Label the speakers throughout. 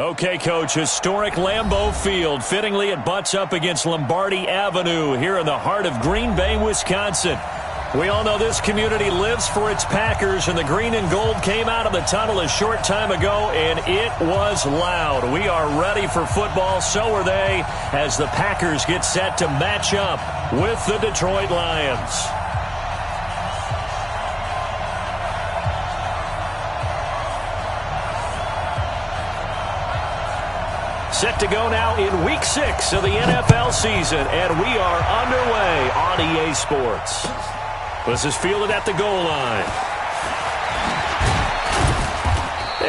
Speaker 1: Okay, Coach, historic Lambeau Field. Fittingly, it butts up against Lombardi Avenue here in the heart of Green Bay, Wisconsin. We all know this community lives for its Packers, and the green and gold came out of the tunnel a short time ago, and it was loud. We are ready for football, so are they, as the Packers get set to match up with the Detroit Lions. Set to go now in Week 6 of the NFL season, and we are underway on EA Sports. This is fielded at the goal line.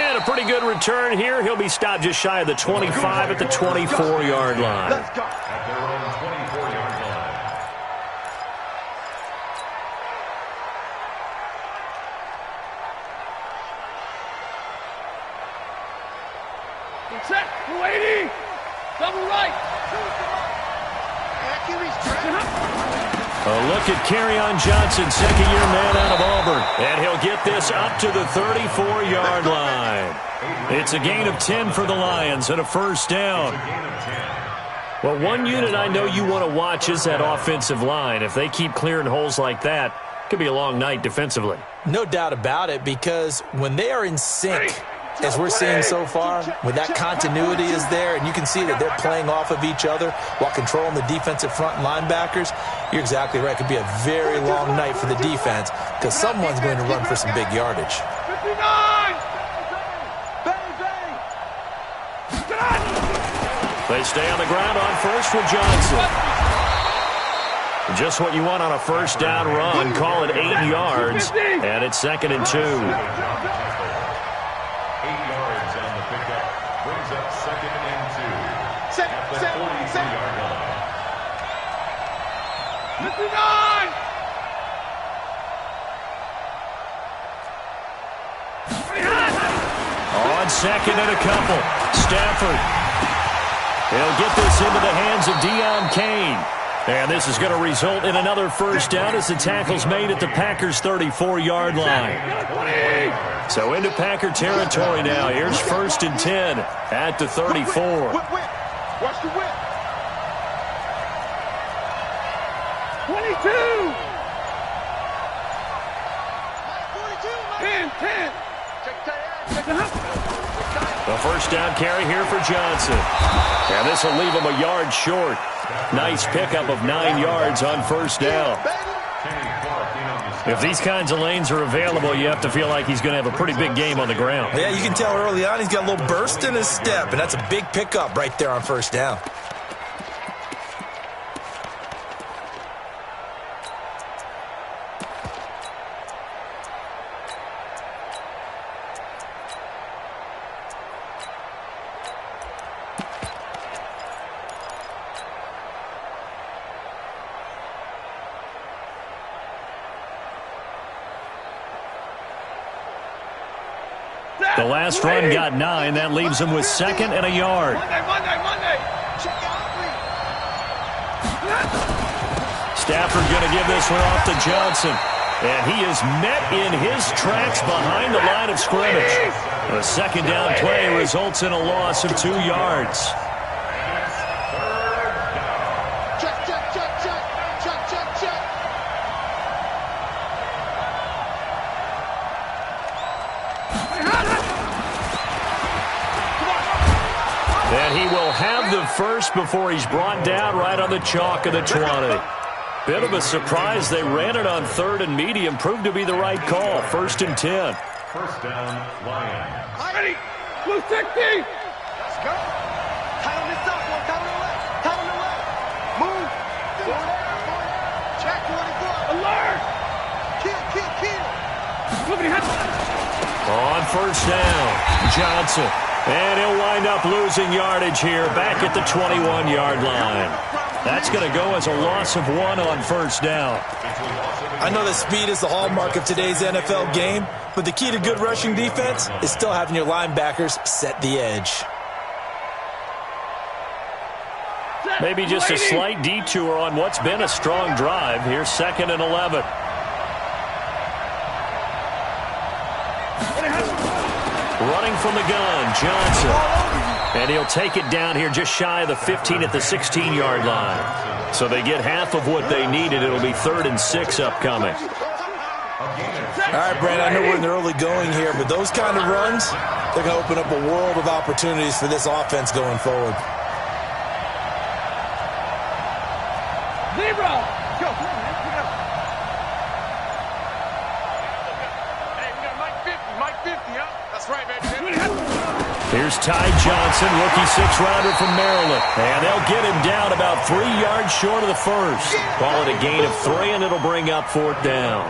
Speaker 1: And a pretty good return here. He'll be stopped just shy of the 25 at the 24-yard line.
Speaker 2: Let's go. At their own 24-yard line.
Speaker 3: Set, 280, double right.
Speaker 1: A look at Kerryon Johnson, second-year man out of Auburn. And he'll get this up to the 34-yard line. It's a gain of 10 for the Lions and a first down. Well, one unit I know you want to watch is that offensive line. If they keep clearing holes like that, it could be a long night defensively.
Speaker 4: No doubt about it, because when they are in sync, as we're seeing so far, when that continuity is there and you can see that they're playing off of each other while controlling the defensive front linebackers, you're exactly right. It could be a very long night for the defense because someone's going to run for some big yardage.
Speaker 3: 59!
Speaker 1: They stay on the ground on first with Johnson. Just what you want on a first down run. Call it 8 yards, and it's 2nd and 2.
Speaker 2: 8 yards on the pickup. Brings up 2nd and 2. At the 43-yard line.
Speaker 3: 59!
Speaker 1: On second and a couple. Stafford. He'll get this into the hands of Deon Cain. And this is going to result in another first down as the tackle's made at the Packers' 34-yard line. So into Packer territory now. Here's 1st and 10 at the 34.
Speaker 3: Watch the whip. 22! 10.
Speaker 1: The first down carry here for Johnson. And this will leave him a yard short. Nice pickup of 9 yards on first down. If these kinds of lanes are available, you have to feel like he's going to have a pretty big game on the ground.
Speaker 4: Yeah, you can tell early on he's got a little burst in his step, and that's a big pickup right there on first down.
Speaker 1: The last run got 9. That leaves him with 2nd and a yard.
Speaker 3: Monday.
Speaker 1: Stafford going to give this one off to Johnson. And he is met in his tracks behind the line of scrimmage. A second down play results in a loss of 2 yards. And he will have the first before he's brought down right on the chalk of the 20. Bit of a surprise. They ran it on 3rd and medium. Proved to be the right call. 1st and 10.
Speaker 2: First down, Lions.
Speaker 3: Ready. Blue 60. Let's go. Title this up. Title the left. Move. Check 24. Alert. Kill.
Speaker 1: On first down, Johnson. And he'll wind up losing yardage here back at the 21-yard line. That's going to go as a loss of 1 on first down.
Speaker 4: I know that speed is the hallmark of today's NFL game, but the key to good rushing defense is still having your linebackers set the edge.
Speaker 1: Maybe just a slight detour on what's been a strong drive. Here's 2nd and 11. Running from the gun, Johnson. And he'll take it down here just shy of the 15 at the 16-yard line. So they get half of what they needed. It'll be 3rd and 6 upcoming.
Speaker 4: All right, Brandon, I know we're in the early going here, but those kind of runs, they're going to open up a world of opportunities for this offense going forward.
Speaker 3: Zero. Go. Hey, we got Mike 50. Mike 50, huh? That's right, baby.
Speaker 1: Here's Ty Johnson, rookie 6th-rounder from Maryland. And they'll get him down about 3 yards short of the first. Call it a gain of 3, and it'll bring up 4th down.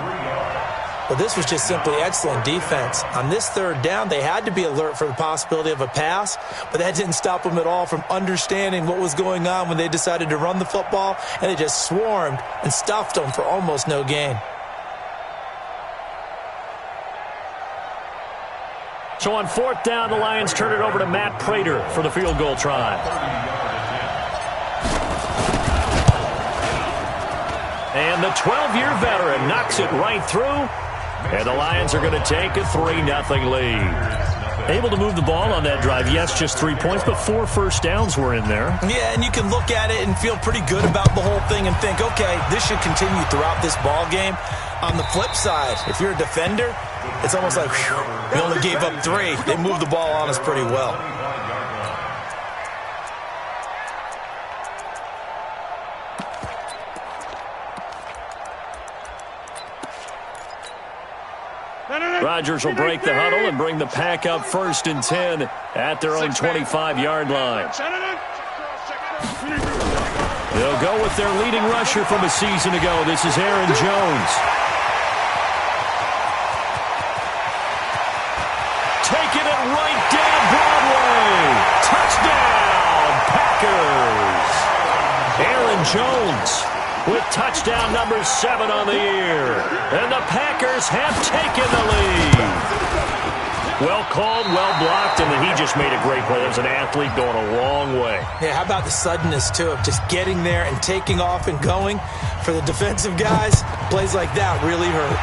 Speaker 4: Well, this was just simply excellent defense. On this 3rd down, they had to be alert for the possibility of a pass, but that didn't stop them at all from understanding what was going on when they decided to run the football, and they just swarmed and stuffed them for almost no gain.
Speaker 1: So on 4th down, the Lions turn it over to Matt Prater for the field goal try. And the 12-year veteran knocks it right through. And the Lions are going to take a 3-0 lead. Able to move the ball on that drive. Yes, just 3 points, but 4 first downs were in there.
Speaker 4: Yeah, and you can look at it and feel pretty good about the whole thing and think, okay, this should continue throughout this ball game. On the flip side, if you're a defender, it's almost like, whew, we only gave up 3. They moved the ball on us pretty well.
Speaker 1: Rodgers will break the huddle and bring the pack up 1st and 10 at their own 25-yard line. They'll go with their leading rusher from a season ago. This is Aaron Jones. Taking it right down Broadway. Touchdown, Packers. Aaron Jones with touchdown number 7 on the year. And the Packers have taken the lead. Well called, well blocked, and then he just made a great play. There's an athlete going a long way. Yeah, how about the suddenness, too, of just getting there and taking off and going? For the defensive guys, plays like that really hurt.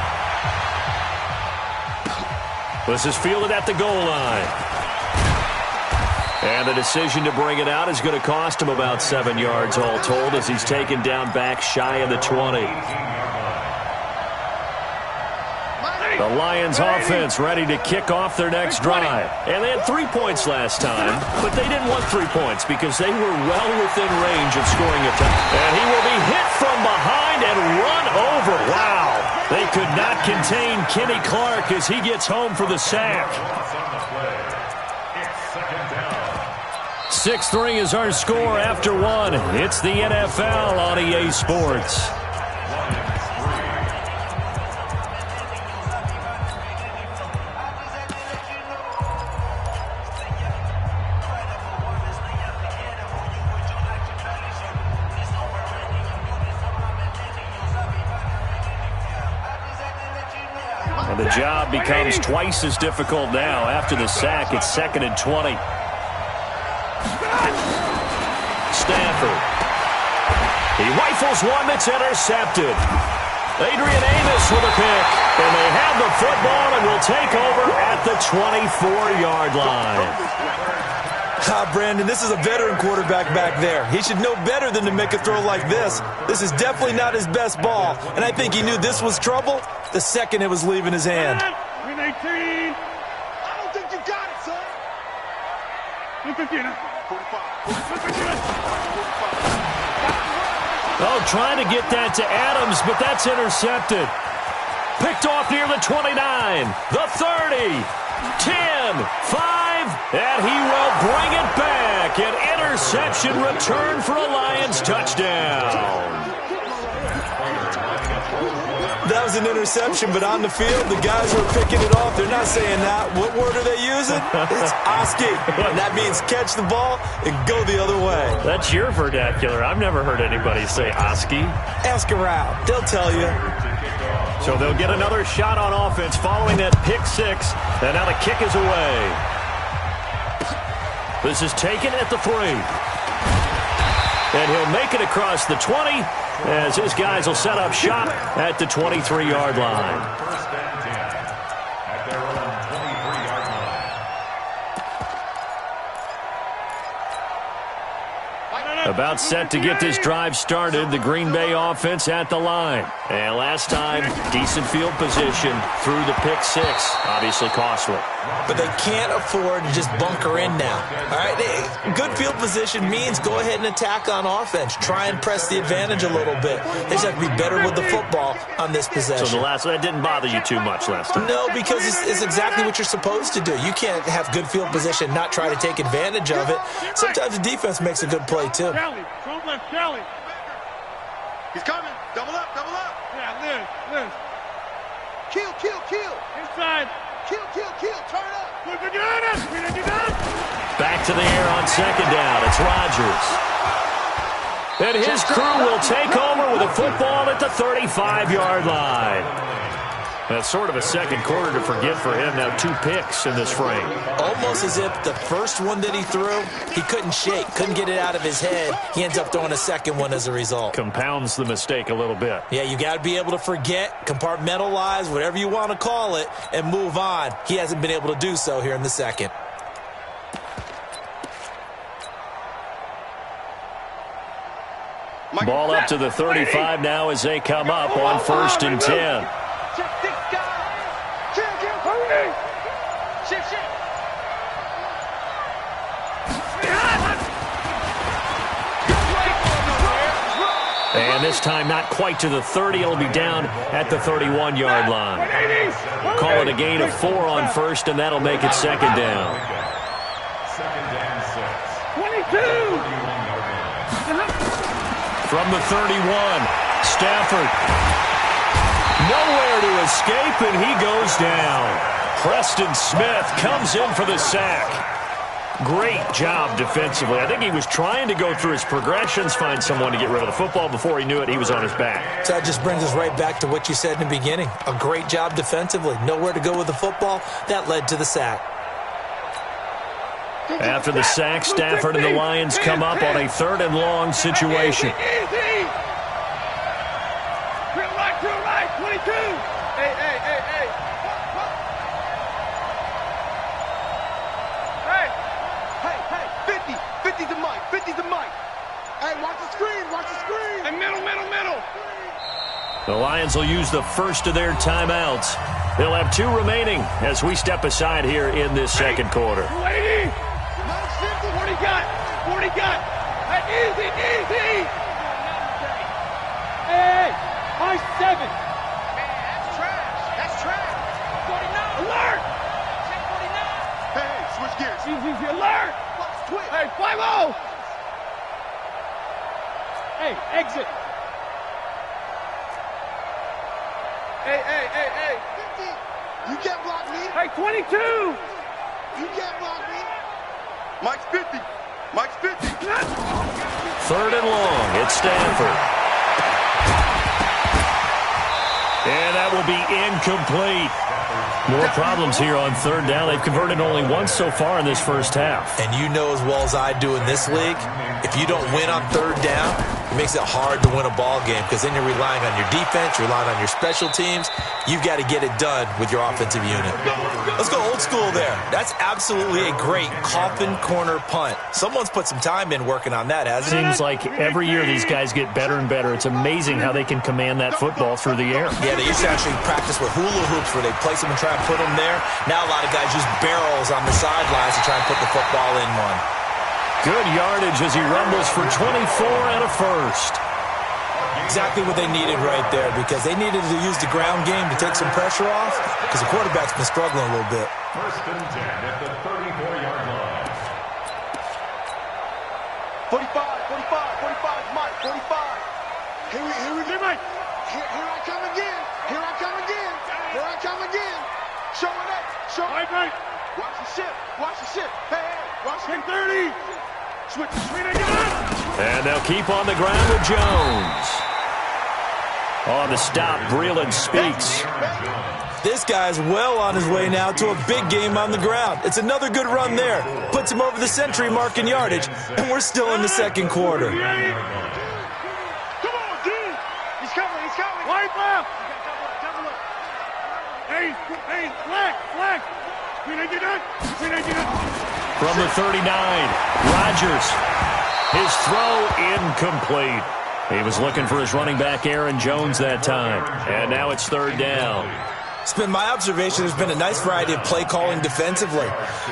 Speaker 1: This is fielded at the goal line. And the decision to bring it out is going to cost him about 7 yards all told as he's taken down back shy of the 20. The Lions offense ready to kick off their next drive. And they had 3 points last time, but they didn't want 3 points because they were well within range of scoring a touchdown. And he will be hit from behind and run over. Wow. They could not contain Kenny Clark as he gets home for the sack. 6-3 is our score after 1. It's the NFL on EA Sports. And the job becomes twice as difficult now. After the sack, it's 2nd and 20. Stafford. He rifles one that's intercepted. Adrian Amos with a pick. And they have the football and will take over at the 24-yard line.
Speaker 4: Brandon, this is a veteran quarterback back there. He should know better than to make a throw like this. This is definitely not his best ball. And I think he knew this was trouble the second it was leaving his hand.
Speaker 3: 18. I don't think you got it, son. 15.
Speaker 1: Oh, trying to get that to Adams, but that's intercepted. Picked off near the 29, the 30, 10, 5, and he will bring it back. An interception return for a Lions touchdown.
Speaker 4: That was an interception, but on the field, the guys who are picking it off, they're not saying that. What word are they using? It's Oski. And that means catch the ball and go the other way.
Speaker 1: That's your vernacular. I've never heard anybody say Oski.
Speaker 4: Ask around. They'll tell you.
Speaker 1: So they'll get another shot on offense following that pick 6. And now the kick is away. This is taken at the 3. And he'll make it across the 20 as his guys will set up shop at the 23-yard line.
Speaker 2: First and 10 at their own 23-yard line.
Speaker 1: About set to get this drive started, the Green Bay offense at the line. And last time, decent field position through the pick six. Obviously costly.
Speaker 4: But they can't afford to just bunker in now. All right, good field position means go ahead and attack on offense. Try and press the advantage a little bit. They just have to be better with the football on this possession.
Speaker 1: So that didn't bother you too much last time?
Speaker 4: No, because it's exactly what you're supposed to do. You can't have good field position, not try to take advantage of it. Sometimes the defense makes a good play, too.
Speaker 3: Kelly, front left, Kelly. He's coming. Double up, double up. Yeah, Liz. Kill. Inside. Kill. Turn up.
Speaker 1: Back to the air on second down. It's Rodgers. And his crew will take over with a football at the 35-yard line. That's sort of a second quarter to forget for him. Now 2 picks in this frame.
Speaker 4: Almost as if the first one that he threw, he couldn't shake, couldn't get it out of his head. He ends up throwing a second one as a result.
Speaker 1: Compounds the mistake a little bit.
Speaker 4: Yeah, you got to be able to forget, compartmentalize, whatever you want to call it, and move on. He hasn't been able to do so here in the second.
Speaker 1: Ball up to the 35 now as they come up on 1st and 10. And this time not quite to the 30. It'll be down at the 31-yard line. Call it a gain of 4 on 1st, and that'll make it 2nd down.
Speaker 2: 2nd and 6.
Speaker 3: 22.
Speaker 1: From the 31, Stafford. Nowhere to escape, and he goes down. Preston Smith comes in for the sack. Great job defensively. I think he was trying to go through his progressions, find someone to get rid of the football. Before he knew it, he was on his back.
Speaker 4: So that just brings us right back to what you said in the beginning. A great job defensively. Nowhere to go with the football. That led to the sack.
Speaker 1: After the sack, Stafford and the Lions come up on a 3rd and long situation.
Speaker 3: Easy. Drill right, 22. Hey. Hey, 50 to Mike. Hey, watch the screen. Hey, middle.
Speaker 1: The Lions will use the first of their timeouts. They'll have 2 remaining as we step aside here in this second quarter.
Speaker 3: 40 got. Hey, easy. Hey, high 7. That's trash. 49. Alert. 1049. Hey, switch gears. Easy, alert. Hey, 5-0. Hey, exit. Hey. 50. You can't block me. Hey, 22. You can't block me. Mike's 50.
Speaker 1: 3rd and long. It's Stafford. And that will be incomplete. More problems here on 3rd down. They've converted only once so far in this first half.
Speaker 4: And you know as well as I do in this league, if you don't win on 3rd down, it makes it hard to win a ball game because then you're relying on your defense, you're relying on your special teams. You've got to get it done with your offensive unit. Let's go old school there. That's absolutely a great coffin corner punt. Someone's put some time in working on that, hasn't it?
Speaker 1: Seems like every year these guys get better and better. It's amazing how they can command that football through the air.
Speaker 4: Yeah, they used to actually practice with hula hoops where they place them and try and put them there. Now a lot of guys use barrels on the sidelines to try and put the football in one.
Speaker 1: Good yardage as he rumbles for 24 and a first.
Speaker 4: Exactly what they needed right there because they needed to use the ground game to take some pressure off because the quarterback's been struggling a little bit.
Speaker 2: 1st and 10 at the 34-yard line.
Speaker 3: 45, Mike, 45. Here I come again. Show it up. Right. Watch the ship. Hey, watch the 30. Switch.
Speaker 1: And they'll keep on the ground with Jones. On the stop, Breeland speaks.
Speaker 4: This guy's well on his way now to a big game on the ground. It's another good run there. Puts him over the century mark in yardage, and we're still in the second quarter.
Speaker 3: Come on, dude. He's coming. Right left. Hey, flag.
Speaker 1: From the 39, Rodgers. His throw incomplete. He was looking for his running back, Aaron Jones, that time. And now it's third down.
Speaker 4: It's been my observation there's been a nice variety of play calling defensively.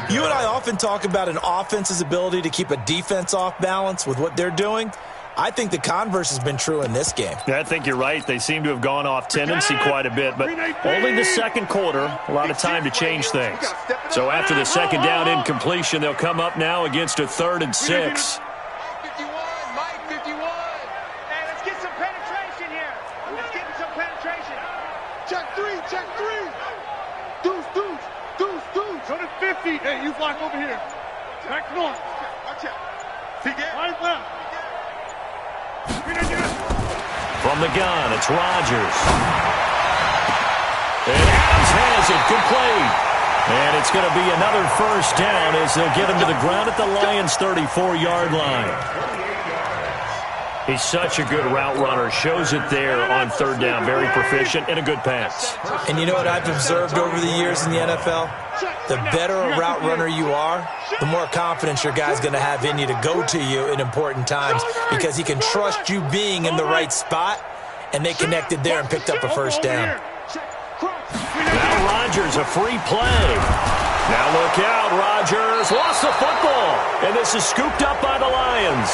Speaker 4: You and I often talk about an offense's ability to keep a defense off balance with what they're doing. I think the converse has been true in this game.
Speaker 1: Yeah, I think you're right. They seem to have gone off tendency quite a bit, but only the second quarter, a lot of time to change things. So after the second down incompletion, they'll come up now against a 3rd and 6.
Speaker 3: Hey, you block over here. Back north. Watch out. Right left.
Speaker 1: From the gun, it's Rodgers. And Adams has it, complete. And it's going to be another first down as they'll get him to the ground at the Lions' 34-yard line. He's such a good route runner. Shows it there on 3rd down. Very proficient and a good pass.
Speaker 4: And you know what I've observed over the years in the NFL? The better a route runner you are, the more confidence your guy's going to have in you to go to you in important times because he can trust you being in the right spot, and they connected there and picked up a first down.
Speaker 1: Now Rodgers, a free play. Now look out, Rodgers lost the football, and this is scooped up by the Lions.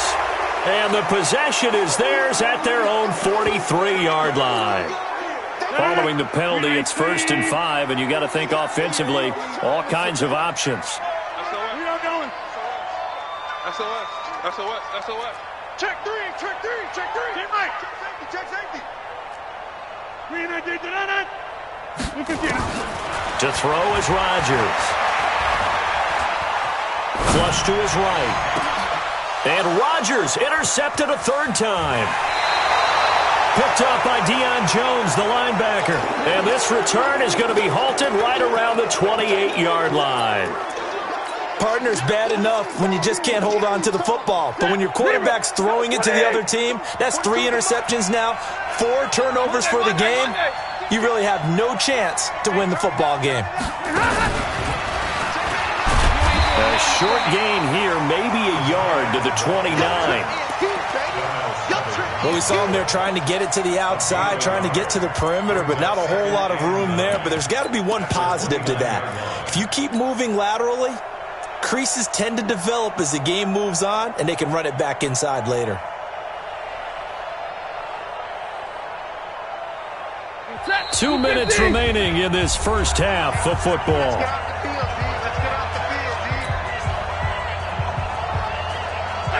Speaker 1: And the possession is theirs at their own 43-yard line. Following the penalty, it's 1st and 5, and you got to think offensively, all kinds of options.
Speaker 3: SOS. Check 3. Get right. Check safety.
Speaker 1: To throw is Rodgers. Flush to his right. And Rodgers intercepted a 3rd time. Picked up by Deion Jones, the linebacker. And this return is going to be halted right around the 28-yard line.
Speaker 4: Partner's bad enough when you just can't hold on to the football. But when your quarterback's throwing it to the other team, that's 3 interceptions now, 4 turnovers for the game. You really have no chance to win the football game.
Speaker 1: A short gain here, maybe a yard to the 29.
Speaker 4: Well, we saw him there trying to get it to the outside, trying to get to the perimeter, but not a whole lot of room there. But there's got to be one positive to that. If you keep moving laterally, creases tend to develop as the game moves on, and they can run it back inside later.
Speaker 1: Two minutes remaining in this first half of football.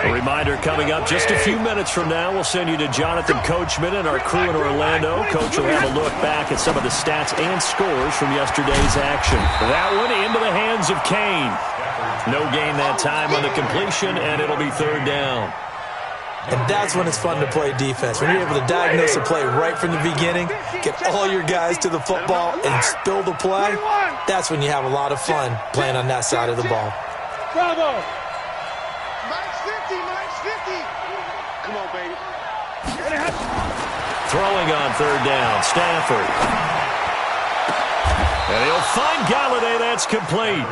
Speaker 1: A reminder coming up just a few minutes from now, we'll send you to Jonathan Coachman and our crew in Orlando. Coach will have a look back at some of the stats and scores from yesterday's action. That one into the hands of Kane. No gain that time on the completion, and it'll be 3rd down.
Speaker 4: And that's when it's fun to play defense. When you're able to diagnose a play right from the beginning, get all your guys to the football, and spill the play, that's when you have a lot of fun playing on that side of the ball.
Speaker 3: Bravo! Mike's 50! Come on, baby.
Speaker 1: Throwing on 3rd down, Stafford. And he'll find Galladay. That's complete.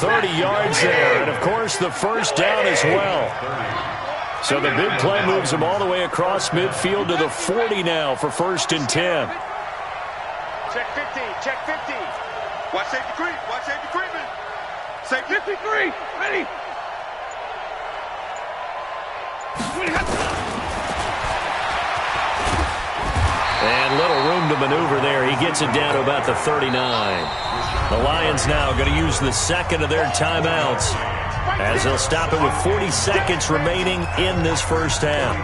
Speaker 1: 30 yards there, and of course the first down as well. So the big play moves him all the way across midfield to the 40 now for 1st and 10.
Speaker 3: Check 50. Watch safety creeping. Say 53, ready.
Speaker 1: And little room to maneuver there. He gets it down to about the 39. The Lions now going to use the second of their timeouts as they'll stop it with 40 seconds remaining in this first half.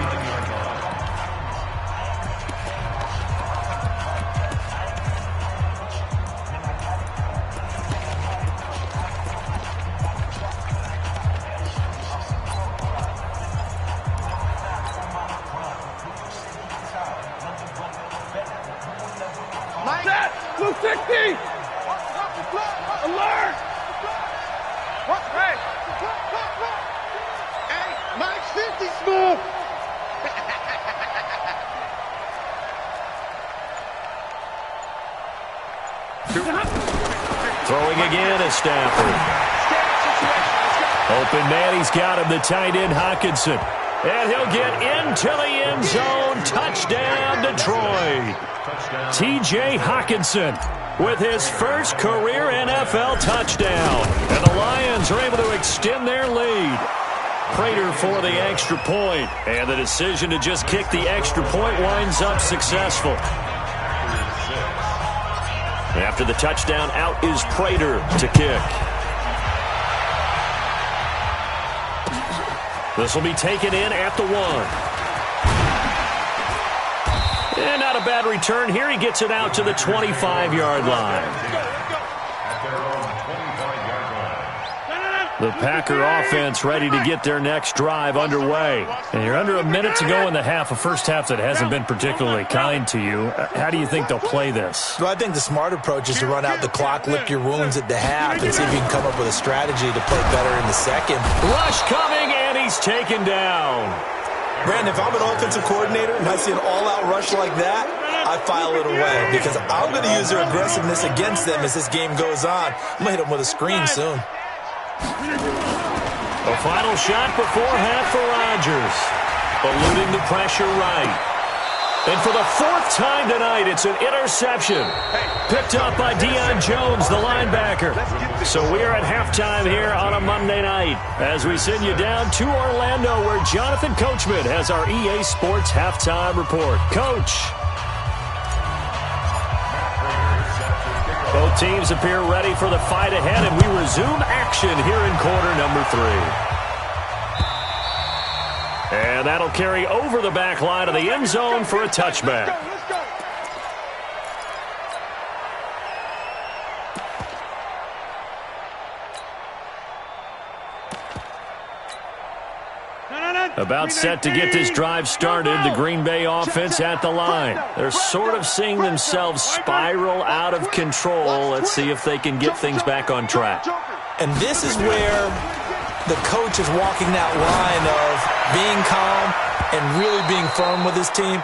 Speaker 3: Blue 60! Alert! What? Hey! Hey, Mike's 50, smooth!
Speaker 1: Throwing again is Stafford. Open man, he's got him, the tight end, Hockenson. And he'll get into the end zone. Touchdown, Detroit. T.J. Hockenson with his first career NFL touchdown. And the Lions are able to extend their lead. Prater for the extra point. And the decision to just kick the extra point winds up successful. After the touchdown, out is Prater to kick. This will be taken in at the 1. And not a bad return here. He gets it out to the 25-yard line. The Packer offense ready to get their next drive underway. And you're under a minute to go in the half, a first half that hasn't been particularly kind to you. How do you think they'll play this?
Speaker 4: Well, I think the smart approach is to run out the clock, lick your wounds at the half, and see if you can come up with a strategy to play better in the second.
Speaker 1: Rush coming, and he's taken down.
Speaker 4: Brandon, if I'm an offensive coordinator and I see an all-out rush like that, I file it away because I'm going to use their aggressiveness against them as this game goes on. I'm going to hit them with a screen soon.
Speaker 1: A final shot before half for Rodgers. Eluding the pressure right. And for the 4th time tonight, it's an interception. Picked up by Deion Jones, the linebacker. So we are at halftime here on a Monday night as we send you down to Orlando where Jonathan Coachman has our EA Sports halftime report. Coach. Both teams appear ready for the fight ahead, and we resume action here in quarter number 3. And that'll carry over the back line of the end zone for a touchback. About set to get this drive started, the Green Bay offense at the line. They're sort of seeing themselves spiral out of control. Let's see if they can get things back on track.
Speaker 4: And this is where the coach is walking that line of being calm and really being firm with his team.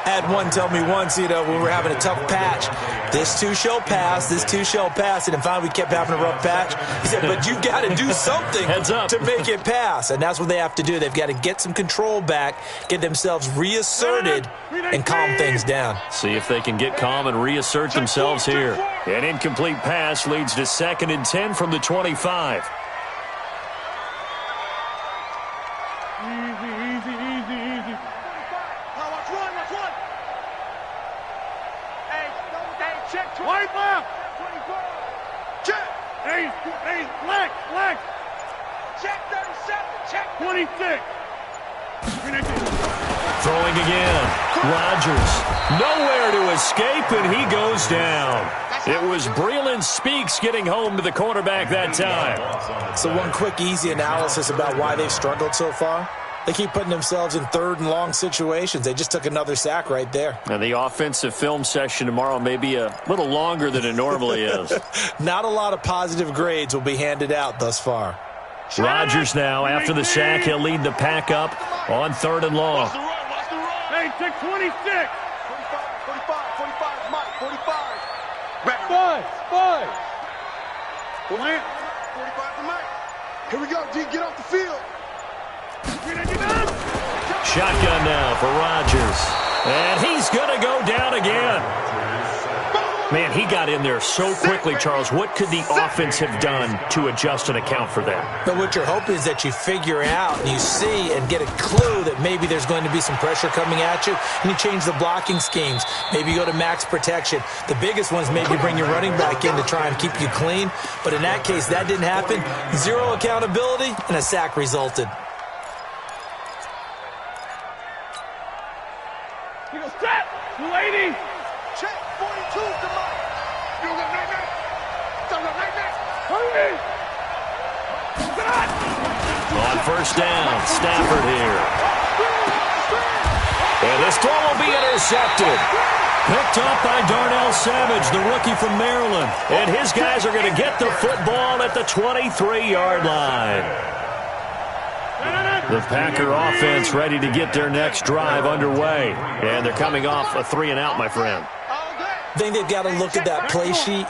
Speaker 4: I had one tell me once, when we were having a tough patch, this too shall pass, this too shall pass. And finally we kept having a rough patch. He said, but you got to do something to make it pass. And that's what they have to do. They've got to get some control back, get themselves reasserted, and calm things down.
Speaker 1: See if they can get calm and reassert themselves here. An incomplete pass leads to 2nd and 10 from the 25.
Speaker 3: White left. Check. Hey, flex. Check 37. Check 26.
Speaker 1: Throwing again. Rodgers. Nowhere to escape, and he goes down. It was Breeland Speaks getting home to the quarterback that time.
Speaker 4: So one quick, easy analysis about why they've struggled so far. They keep putting themselves in 3rd and long situations. They just took another sack right there.
Speaker 1: And the offensive film session tomorrow may be a little longer than it normally is.
Speaker 4: Not a lot of positive grades will be handed out thus far.
Speaker 1: Rodgers now, after the sack, he'll lead the pack up on 3rd and long.
Speaker 3: Hey, 626. 45, Mike, 45. 5. 45 for Mike. Here we go, D, get off the field.
Speaker 1: Shotgun now for Rodgers. And he's going to go down again. Man, he got in there so quickly, Charles. What could the offense have done to adjust and account for that?
Speaker 4: But what you're hoping is that you figure out and you see and get a clue that maybe there's going to be some pressure coming at you, and you change the blocking schemes. Maybe you go to max protection. The biggest ones maybe bring your running back in to try and keep you clean. But in that case, that didn't happen. 0 accountability, and a sack resulted.
Speaker 3: Set! 280! Check! 42 to Mike! You got night. Hurry!
Speaker 1: On first down, Stafford here. And this throw will be intercepted. Picked up by Darnell Savage, the rookie from Maryland. And his guys are going to get the football at the 23-yard line. The Packer offense ready to get their next drive underway. And they're coming off a 3-and-out, my friend.
Speaker 4: I think they've got to look at that play sheet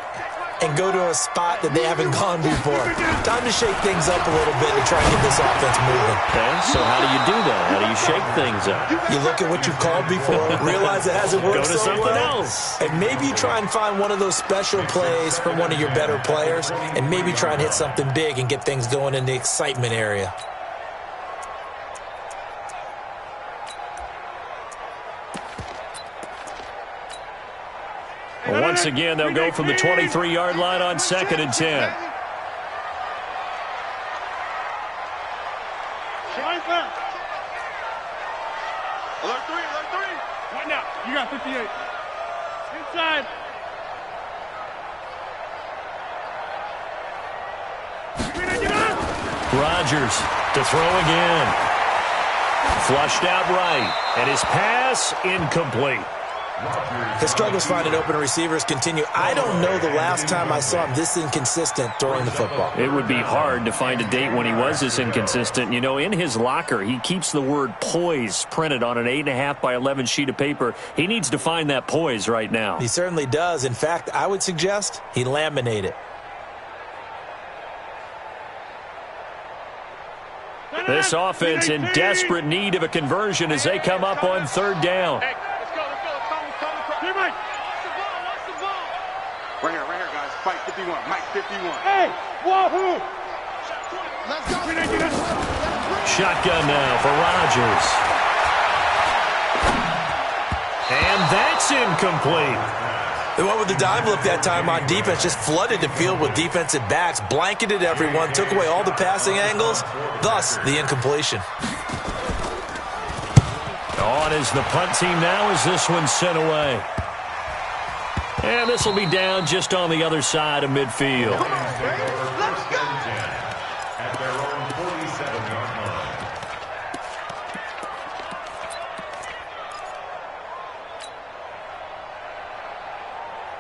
Speaker 4: and go to a spot that they haven't gone before. Time to shake things up a little bit and try and get this offense moving.
Speaker 1: Okay, so how do you do that? How do you shake things up?
Speaker 4: You look at what you called before, realize it hasn't worked
Speaker 1: Go to
Speaker 4: so
Speaker 1: something
Speaker 4: well,
Speaker 1: else.
Speaker 4: and maybe you try and find one of those special plays from one of your better players, and maybe try and hit something big and get things going in the excitement area.
Speaker 1: Once again, they'll go from the 23-yard line on 2nd and 10.
Speaker 3: Alert three. Right now, you got 58. Inside.
Speaker 1: Rodgers to throw again. Flushed out right, and his pass incomplete.
Speaker 4: His struggles finding open receivers continue. I don't know the last time I saw him this inconsistent throwing the football.
Speaker 1: It would be hard to find a date when he was this inconsistent. You know, in his locker, he keeps the word poise printed on an 8.5 by 11 sheet of paper. He needs to find that poise right now.
Speaker 4: He certainly does. In fact, I would suggest he laminate it.
Speaker 1: This offense in desperate need of a conversion as they come up on 3rd down.
Speaker 3: Right here, guys. Fight 51. Mike 51. Hey, wahoo! Let's go.
Speaker 1: Shotgun now for Rodgers. And that's incomplete.
Speaker 4: They went with the dime look that time on defense, just flooded the field with defensive backs, blanketed everyone, took away all the passing angles, thus the incompletion.
Speaker 1: On is the punt team now as this one's sent away. And this will be down just on the other side of midfield.
Speaker 3: Let's go.
Speaker 2: At their own 47-yard line.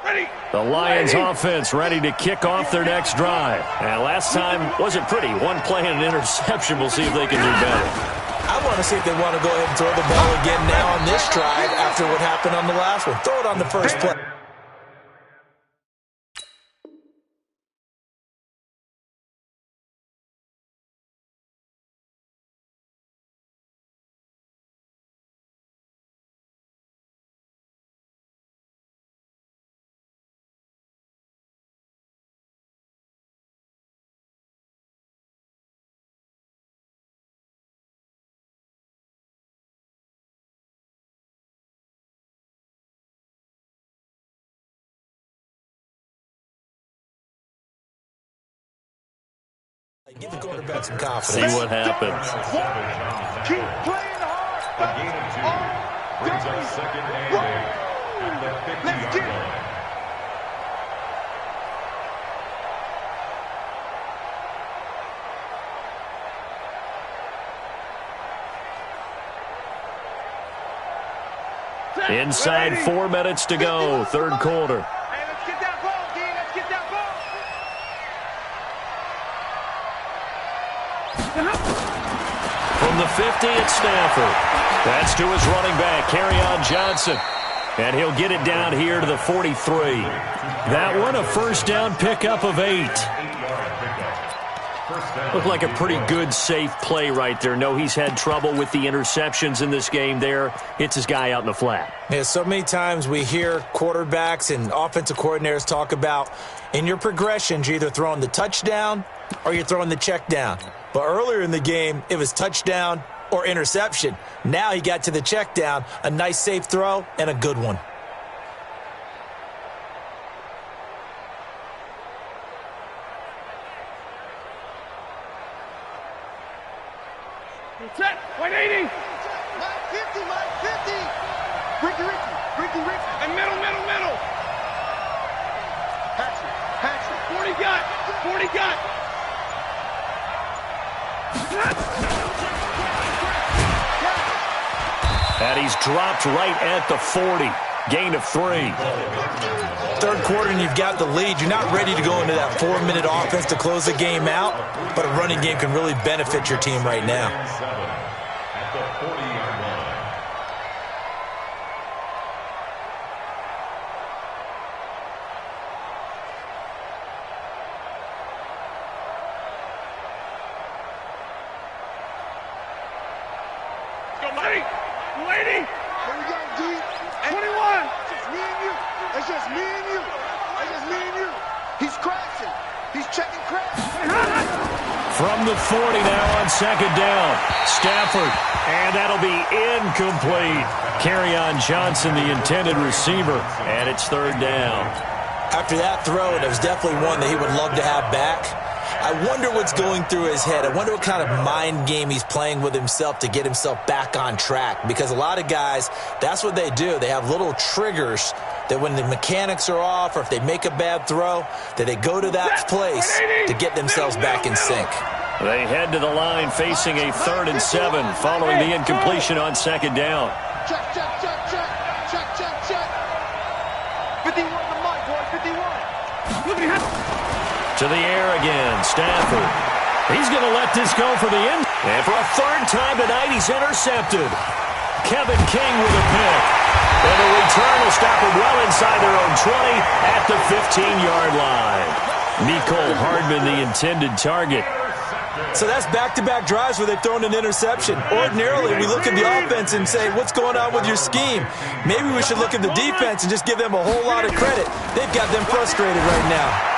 Speaker 3: Ready.
Speaker 1: The Lions offense ready to kick off their next drive. And last time wasn't pretty. One play and an interception. We'll see if they can do better.
Speaker 4: I want to see if they want to go ahead and throw the ball again now on this drive after what happened on the last one. Throw it on the first play. Give the quarterback some confidence.
Speaker 1: See what happens.
Speaker 3: Keep playing hard.
Speaker 2: A gain of 2 brings up 2nd and 8 at the 50-yard line.
Speaker 1: Inside 4 minutes to go, 3rd quarter.
Speaker 3: Hey, let's get that ball, D. Let's get that ball.
Speaker 1: From the 50 at Stafford. That's to his running back, Kerryon Johnson. And he'll get it down here to the 43. That one a first down pickup of 8. Looked like a pretty good, safe play right there. No, he's had trouble with the interceptions in this game there. Hits his guy out in the flat.
Speaker 4: Yeah, so many times we hear quarterbacks and offensive coordinators talk about in your progressions, you're either throwing the touchdown or you're throwing the check down. But earlier in the game, it was touchdown or interception. Now he got to the check down, a nice safe throw, and a good one.
Speaker 3: Set. 180. Mike 50. Mike 50. Ricky. And middle. Patrick. 40 got.
Speaker 1: And he's dropped right at the 40. Gain of 3.
Speaker 4: 3rd quarter and you've got the lead. You're not ready to go into that 4-minute offense to close the game out, but a running game can really benefit your team right now.
Speaker 2: At the 40-yard line.
Speaker 3: Mike. 280. Here we go, D. 21. It's just me and you. It's just me and you. It's just me and you. He's crashing. He's checking crash.
Speaker 1: From the 40 now on second down. Stafford. And that'll be incomplete. Kerryon Johnson, the intended receiver. And it's third down.
Speaker 4: After that throw, it was definitely one that he would love to have back. I wonder what's going through his head. I wonder what kind of mind game he's playing with himself to get himself back on track. Because a lot of guys, that's what they do. They have little triggers that when the mechanics are off or if they make a bad throw, that they go to that place to get themselves back in sync.
Speaker 1: They head to the line facing a 3rd and 7 following the incompletion on second down.
Speaker 3: Check, check, check, check. Check, check, check. 51 to Mike, boy. 51.
Speaker 1: To the air again, Stafford. He's going to let this go for the end. And for a 3rd time tonight, he's intercepted. Kevin King with a pick. And the return will stop him well inside their own 20 at the 15-yard line. Mecole Hardman, the intended target.
Speaker 4: So that's back-to-back drives where they've thrown an interception. Ordinarily, we look at the offense and say, what's going on with your scheme? Maybe we should look at the defense and just give them a whole lot of credit. They've got them frustrated right now.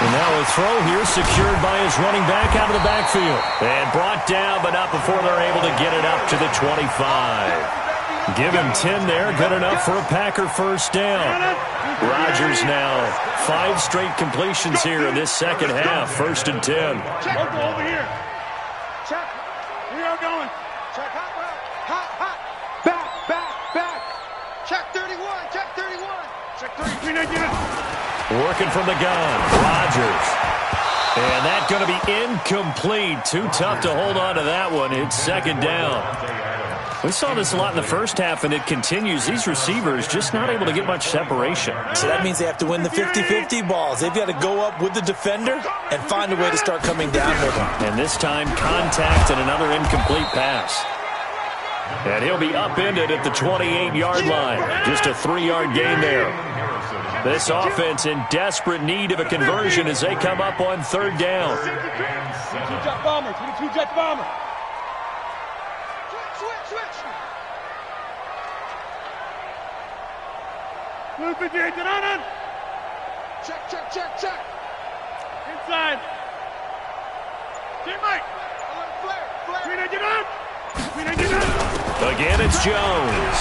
Speaker 1: And now a throw here secured by his running back out of the backfield. And brought down, but not before they're able to get it up to the 25. Give him 10 there. Good enough for a Packer first down. Rodgers now 5 straight completions here in this second half. 1st and 10.
Speaker 3: Check. Over here. Check. We are going. Check. Hot. Back. Check 31. Check 31. Check 33.
Speaker 1: Working from the gun, Rodgers. And that's going to be incomplete. Too tough to hold on to that one. It's second down. We saw this a lot in the first half, and it continues. These receivers just not able to get much separation.
Speaker 4: So that means they have to win the 50-50 balls. They've got to go up with the defender and find a way to start coming down with them.
Speaker 1: And this time, contact and another incomplete pass. And he'll be upended at the 28-yard line. Just a 3-yard gain there. This offense in desperate need of a conversion as they come up on 3rd down.
Speaker 3: 22-jet bomber. 22-jet bomber. Switch. Blue 58 to none. Check. Inside. Get Mike. Flare.
Speaker 1: Again, it's Jones.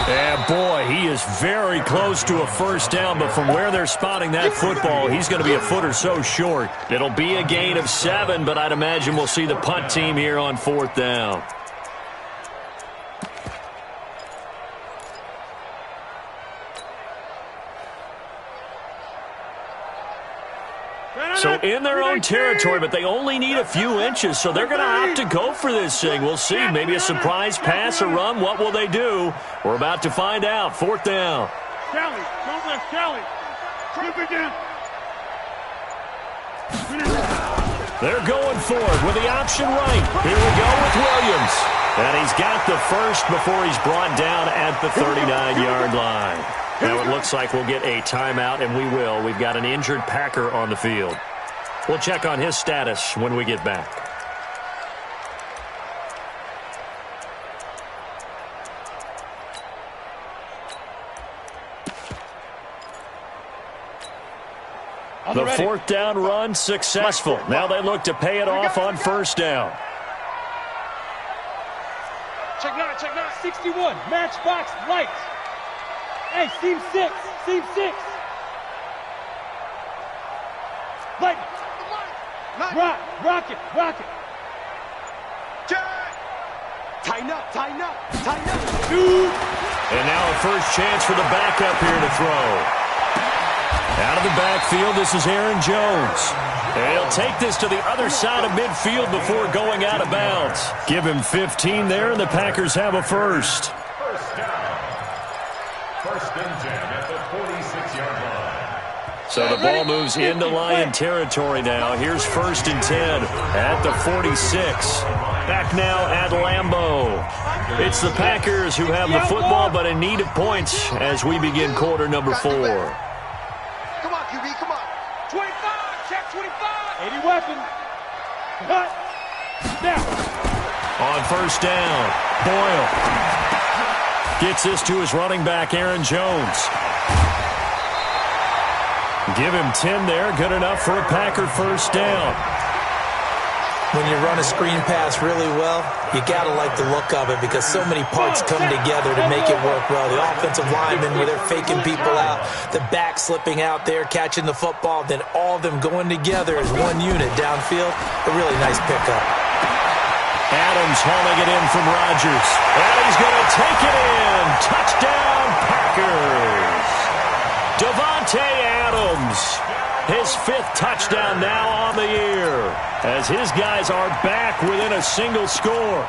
Speaker 1: And boy, he is very close to a first down, but from where they're spotting that football, he's going to be a foot or so short. It'll be a gain of 7, but I'd imagine we'll see the punt team here on 4th down. So in their own territory, but they only need a few inches, so they're going to opt to go for this thing. We'll see. Maybe a surprise pass or run. What will they do? We're about to find out. 4th down.
Speaker 3: Kelly, don't let Kelly. Trip again.
Speaker 1: They're going for it with the option right. Here we go with Williams. And he's got the first before he's brought down at the 39-yard line. Now it looks like we'll get a timeout, and we will. We've got an injured Packer on the field. We'll check on his status when we get back. The 4th down run successful. Now they look to pay it off on 1st down.
Speaker 3: Check 9. 61. Matchbox lights. Hey, seam 6. Light. Rock it. Tighten up.
Speaker 1: Dude. And now a first chance for the backup here to throw. Out of the backfield, this is Aaron Jones. And he'll take this to the other side of midfield before going out of bounds. Give him 15 there, and the Packers have a first.
Speaker 2: First down. 1st and 10 at the 46-yard line.
Speaker 1: So the ball moves into Lion territory now. Here's 1st and 10 at the 46. Back now at Lambeau. It's the Packers who have the football, but in need of points as we begin quarter number 4.
Speaker 3: Come on, QB, come on. 25, check 25. 80 weapon. Cut. Down.
Speaker 1: On first down, Boyle gets this to his running back, Aaron Jones. Give him 10 there, good enough for a Packer first down.
Speaker 4: When you run a screen pass really well, you got to like the look of it because so many parts come together to make it work well. The offensive linemen, where they're faking people out, the back slipping out there, catching the football, then all of them going together as one unit downfield. A really nice pickup.
Speaker 1: Adams hauling it in from Rodgers. And he's going to take it in. Touchdown, Packers. Davante Adams. His 5th touchdown now on the year, as his guys are back within a single score.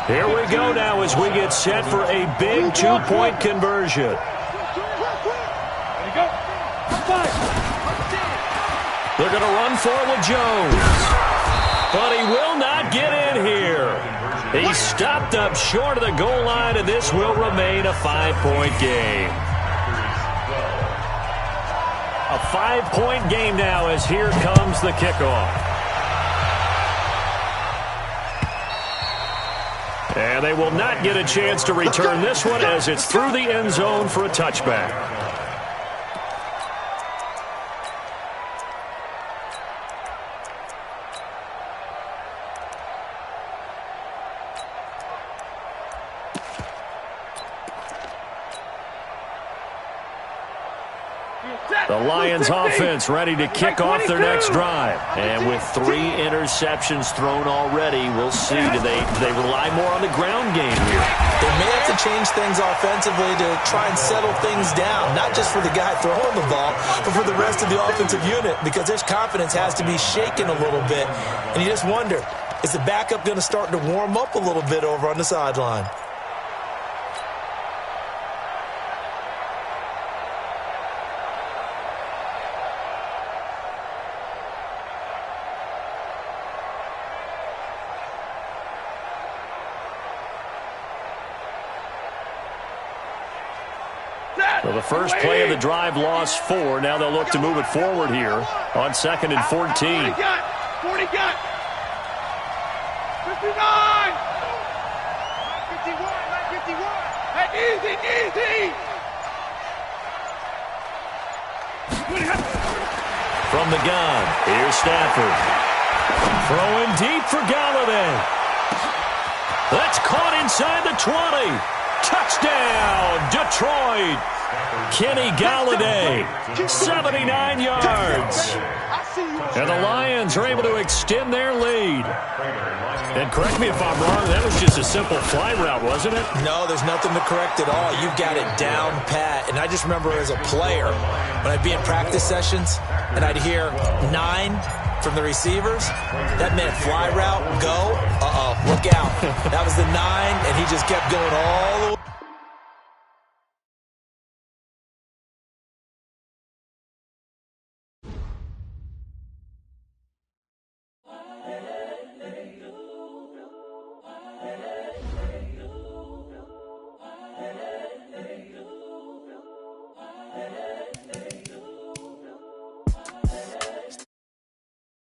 Speaker 1: Here we go now as we get set for a big 2-point conversion. They're going to run for it with Jones, but he will not get in here. He's stopped up short of the goal line, and this will remain a 5-point game. A 5-point game now as here comes the kickoff. And they will not get a chance to return this one as it's through the end zone for a touchback. The Lions offense ready to kick off their next drive. And with 3 interceptions thrown already, we'll see. Do they rely more on the ground game here?
Speaker 4: They may have to change things offensively to try and settle things down, not just for the guy throwing the ball, but for the rest of the offensive unit, because their confidence has to be shaken a little bit. And you just wonder, is the backup going to start to warm up a little bit over on the sideline?
Speaker 1: Well, the first play of the drive lost 4. Now they'll look to move it forward here on 2nd and 14.
Speaker 3: 40 got. 59. 51. Hey, easy.
Speaker 1: From the gun, here's Stafford. Throwing deep for Galladay. That's caught inside the 20. Touchdown, Detroit. Kenny Galladay, 79 yards. And the Lions are able to extend their lead. And correct me if I'm wrong, that was just a simple fly route, wasn't it?
Speaker 4: No, there's nothing to correct at all. You've got it down pat. And I just remember as a player, when I'd be in practice sessions, and I'd hear 9 from the receivers, that meant fly route, go, look out. That was the 9, and he just kept going all the